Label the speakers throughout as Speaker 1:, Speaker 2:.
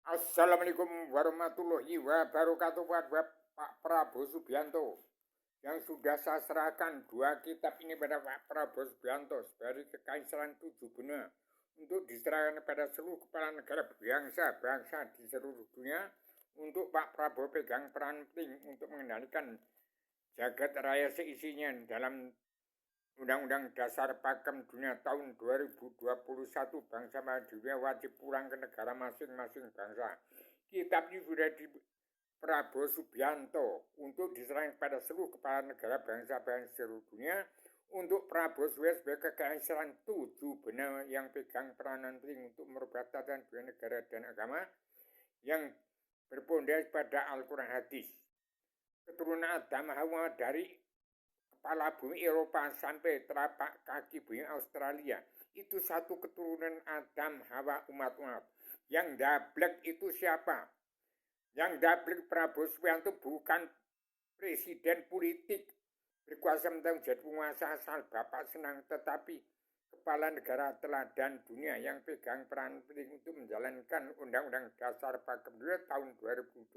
Speaker 1: Assalamualaikum warahmatullahi wabarakatuh buat Pak Prabowo Subianto yang sudah saya serahkan dua kitab ini pada Pak Prabowo Subianto sebagai kekaisaran 7 benua untuk diserahkan kepada seluruh kepala negara bangsa di seluruh dunia untuk Pak Prabowo pegang peran penting untuk mengendalikan jagat raya seisinya dalam Undang-Undang Dasar Pakem Dunia tahun 2021 bangsa dunia wajib pulang ke negara masing-masing bangsa. Kitab ini sudah di Prabowo Subianto untuk diserahkan pada seluruh kepala negara bangsa-bangsa seluruh dunia untuk Prabowo Subianto sebagai kekaisaran 7 benua yang pegang peranan penting untuk merubah tatanan budaya negara dan agama yang berpondasi pada Al-Quran hadis. Keturunan Adam Hawa dari kepala bumi Eropa sampai telapak kaki bumi Australia. Itu satu keturunan Adam Hawa umat-umat. Yang dablek itu siapa? Yang dablek Prabowo Subianto bukan presiden politik berkuasa menjadi penguasa asal bapak senang, tetapi kepala negara teladan dunia yang pegang peran penting untuk menjalankan Undang-Undang Dasar Pakem Dunia tahun 2021.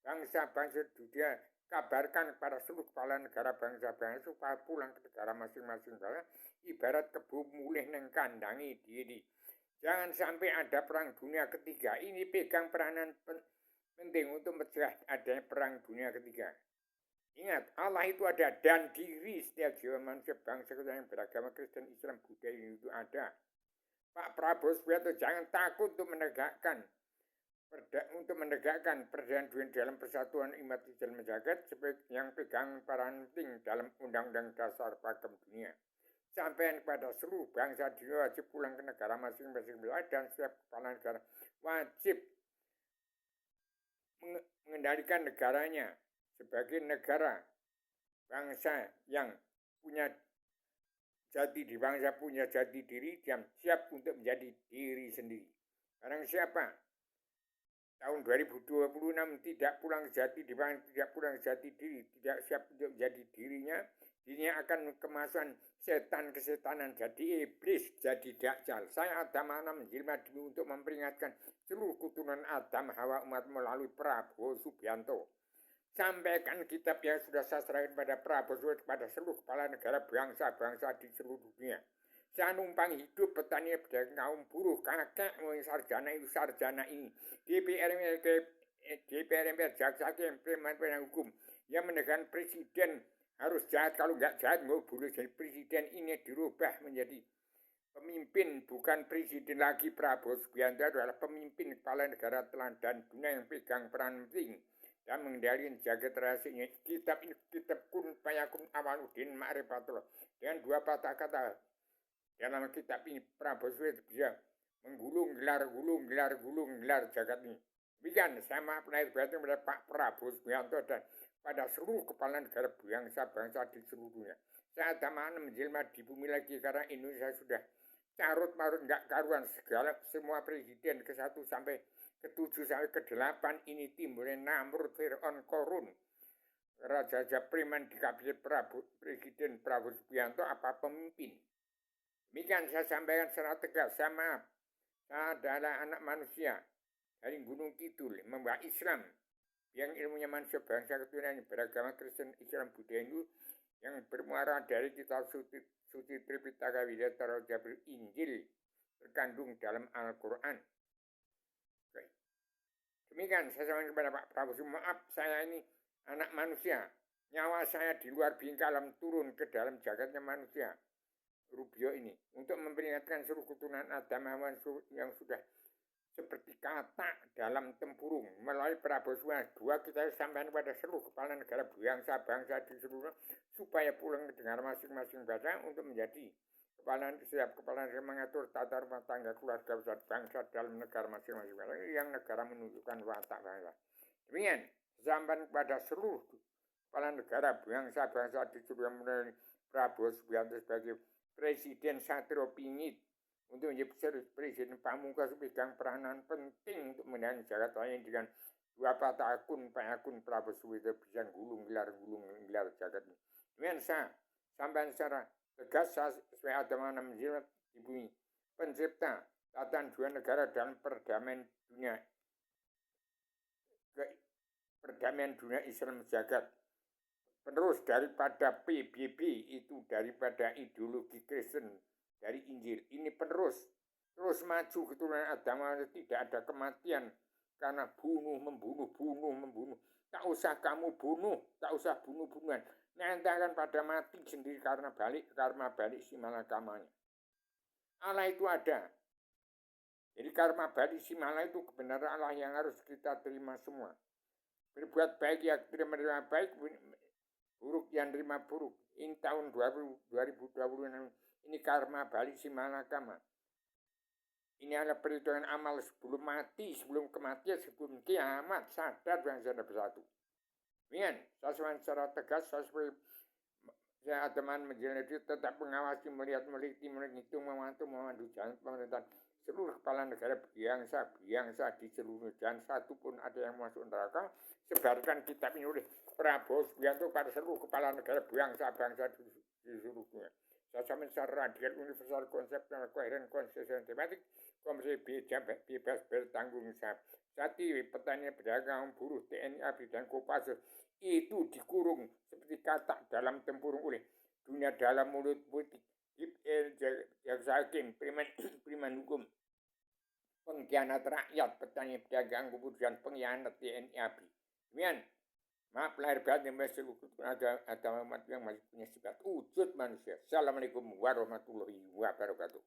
Speaker 1: Bangsa-bangsa dunia kabarkan kepada seluruh kepala negara bangsa-bangsa supaya pulang ke negara masing-masing bangsa, ibarat kebu mulih neng kandangi diri. Jangan sampai ada perang dunia ketiga. Ini pegang peranan penting untuk mencegah adanya perang dunia ketiga. Ingat, Allah itu ada dan diri setiap jiwa manusia bangsa yang beragama Kristen, Islam, Buddha itu ada. Pak Prabowo Subianto jangan takut untuk menegakkan perdamaian dunia dalam persatuan umat Islam jagat yang pegang peran penting dalam Undang-Undang Dasar Pakem Dunia. Sampaian kepada seluruh bangsa dunia wajib pulang ke negara masing-masing dan setiap kepala negara wajib mengendalikan negaranya sebagai negara bangsa yang punya jati diri, bangsa punya jati diri dan siap untuk menjadi diri sendiri. Barang siapa tahun 2026 tidak pulang jati diri, tidak pulang jati diri, tidak siap untuk menjadi dirinya akan kemasukan setan-kesetanan, jadi iblis, jadi dajjal. Saya Adam Ana menjelma diri untuk memperingatkan seluruh keturunan Adam Hawa umat melalui Prabowo Subianto. Sampaikan kitab yang sudah saya serahkan pada Prabowo Subianto kepada seluruh kepala negara bangsa-bangsa di seluruh dunia. Saya numpang hidup petani pedagang kaum buruh, kakek sarjana ini. DPR MPR jaksa implementasi hukum yang menegakkan presiden harus jahat, kalau nggak jahat nggak boleh jadi presiden. Ini dirubah menjadi pemimpin, bukan presiden lagi. Prabowo Subianto adalah pemimpin kepala negara teladan dunia yang pegang peran penting dan mengendalikan jagat rahasianya. Kitab ini kitab kun payakun awaluddin ma'rifatullah dengan 2 patah kata. Dalam kitab ini Prabowo Subianto bisa menggulung gelar jagat ini. Demikian sama penaikan berarti kepada Pak Prabowo Subianto dan pada seluruh kepala negara bangsa-bangsa di seluruh dunia. Saya taman menjelma di bumi lagi karena Indonesia sudah carut marut nggak karuan. Semua presiden ke-1 sampai ke-7 sampai ke-8 ini timbulnya Namrud, Fir'aun, Korun, Raja Priman di kabinet Presiden Prabowo Subianto apa pemimpin. Demikian saya sampaikan secara tegas. Saya maaf, saya adalah anak manusia dari Gunung Kidul, membawa Islam yang ilmunya manusia bangsa keturunan beragama Kristen, Islam, Buddha, Hindu yang bermuara dari kitab suci Tripitaka Widya Jabril Injil terkandung dalam Al-Quran. Demikian saya sampaikan kepada Pak Prabowo. Maaf, saya ini anak manusia, nyawa saya di luar bingkalam turun ke dalam jagatnya manusia. Rubio ini untuk memperingatkan seluruh keturunan Adam yang sudah seperti kata dalam tempurung melalui Prabowo Subianto. 2 kita sampaikan kepada seluruh kepala negara bangsa-bangsa di seluruh supaya pulang ke negara masing-masing bangsa untuk menjadi setiap kepala negara mengatur tata rumah tangga keluarga besar bangsa dalam negara masing-masing bangsa yang negara menunjukkan watak bangsa. Demikian sampaikan kepada seluruh kepala negara bangsa-bangsa di seluruh Prabowo Subianto sebagai Presiden Satrio Pingit untuk menjadi presiden pamungkas pegang peranan penting untuk menangani jagat raya dengan 2 patah akun Prabowo Subianto bisa gulung gelar jagat ini. Demikian saya sampaikan secara tegas sesuai agama menjilat di bumi pencipta tatanan 2 negara dalam perdamaian dunia perdamaian dunia Islam jagat. Penerus daripada PBB itu daripada ideologi Kristen dari Injil. Ini penerus terus maju keturunan Adam, tidak ada kematian karena membunuh. Tak usah kamu bunuh, tak usah bunuh-bunuhan. Nanti akan pada mati sendiri karena karma balik si malakamanya. Allah itu ada. Jadi karma balik si mala itu kebenaran Allah yang harus kita terima semua. Berbuat baik ya terima baik, buruk yang terima buruk. Ini tahun 2020 ini karma balik si malakama. Ini adalah perhitungan amal sebelum mati, sebelum kematian, sebelum kiamat. Sadar bangsa dan bersatu. Kemudian, secara tegas, saya teman menjelajah tetap mengawasi, melihat, meliti, menghitung, memantau, memandu jalan pemerintahan seluruh kepala negara bangsa di seluruh dan satu pun ada yang masuk neraka. Sebarkan kitab ini oleh Prabowo Subianto pada seluruh kepala negara bangsa di seluruh dunia. Saya secara radikal universal konsep dan koheren konsisten tematik komisi bebas bertanggung jawab. Jati petani pedagang buruh TNI ABRI dan Kopassus itu dikurung seperti katak dalam tempurung oleh dunia dalam mulut politik jaksa hakim priman hukum pengkhianat rakyat petani pedagang kemudian pengkhianat TNI ABRI. Kemudian maaf lahir batin ada umat yang masih punya sifat wujud manusia. Assalamualaikum warahmatullahi wabarakatuh.